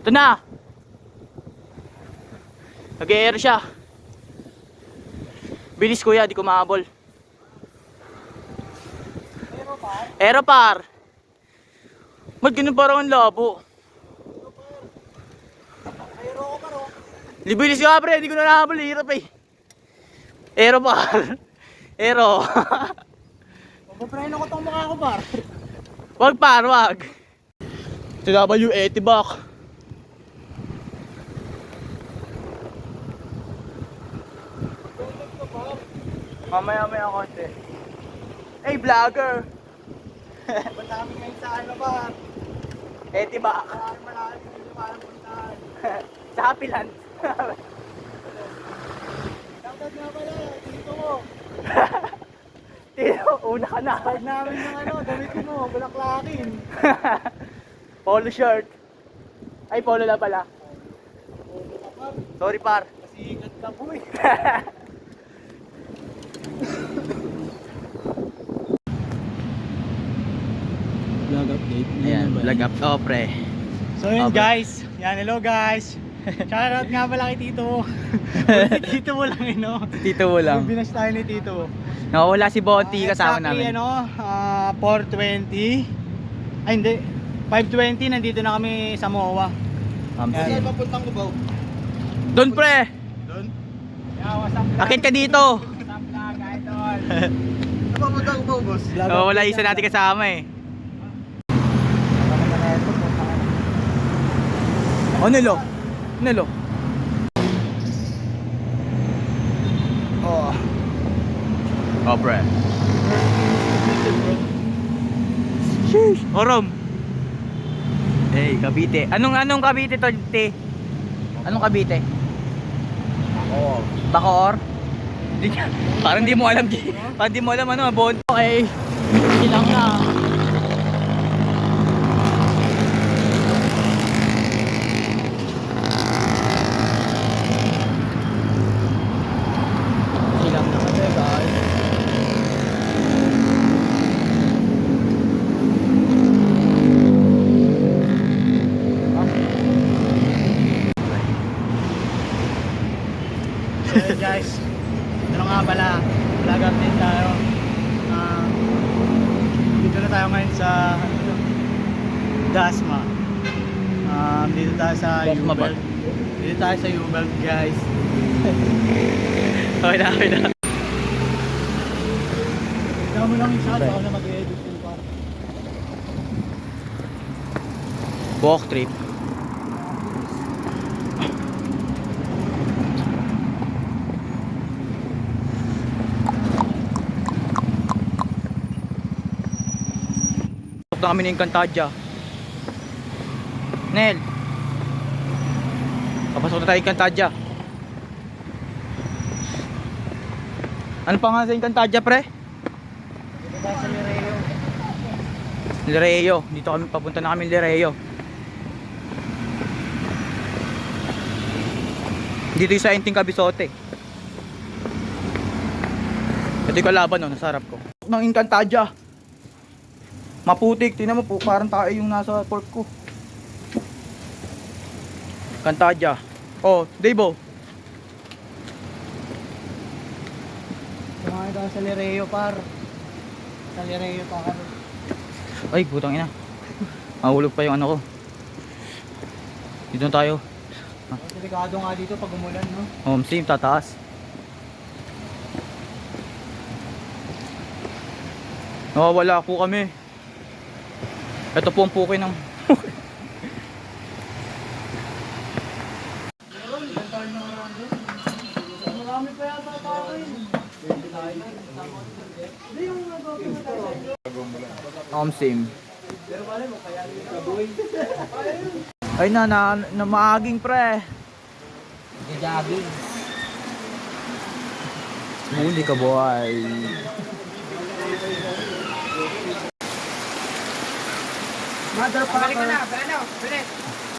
Ito na. Nag-air siya. Bilis kuya, di ko mahabol. Aeropar. Ba't ganun parang ang labo? Libilis ka pre, di ko na nahabol. Hirap eh. Aeropar. Aero. Mapapreno ko tong mukha ko, par. Wag par, wag. TW80 bak. Mamaya konti. Hey vlogger. Madami ngayon sa ano, par. 80 bak. Marami dito parang puntahan. Sa Happy Land. Shoutout nga pala, dito mo. Tino, una ka na. Start namin yung ano, gamitin mo, bulaklakin. Polo shirt. Ay, polo na pala. Sorry par. Pasikat ka po eh. Vlog update. Ayan, vlog up to pre. So yun Okay. guys, yan, hello guys. Shoutout nga pala kay Tito. Tito mo lang eh, no? Tito mo lang. Binas tayo ni Tito. Nakawala si Bonti kasama Exactly, namin. ano, 4:20. Ay hindi, 5:20 nandito na kami sa MOA. Yan. papuntang Cubao? Doon pre, Doon? Yeah, what's up? akit ka dito. What's up vlog, idol? Papuntang Cubao, boss. Wala isa natin kasama eh. Oh, Nelo. Nelo. Oo. Oh, pre. Sheesh. Orom. Hey, Cavite. Anong Cavite to, te? Anong Cavite? Oo. Bacoor? Parang di mo alam. Parang di mo alam ano, Bon. Okay. Ilang na. Ilang na kami, guys. So yun guys, ano nga pala, vlog update tayo. Dito na tayo ngayon sa Dasma. Dito tayo sa Dasma ba? U-Belt. Dito tayo sa U-Belt guys. Okay na, okay na. Ikaw mo lang yung shot, ako na mag-edit yun pa. Walk trip. Tapos na kami ng Encantadia. Nel. Papasok na tayo Encantadia. Ano pa nga sa Encantadia pre? Dito tayo sa Lireo. Lireo. Dito kami, papunta na kami Lireo. Dito yung sa Inting Cabisote. Ito yung kalaban, no, nasa harap ko. Ng Encantadia. Maputik, tingnan mo po, parang tayo yung nasa pork ko. Encantadia. Oh, Debo. Kumain tayo sa Lireo par. Sa Lireo pa kami. Ay, putang ina. Mahulog pa yung ano ko. Dito na tayo. Delikado nga dito pag umulan, no? Home sim, tataas. Nawawala po kami. Ito po ang pukin ng... Marami pa yata tayo. Home sim. Ay na maaging pre. Gagawin. Huli ka boy. Mother pa. Balik ka na, balik na. Bilis.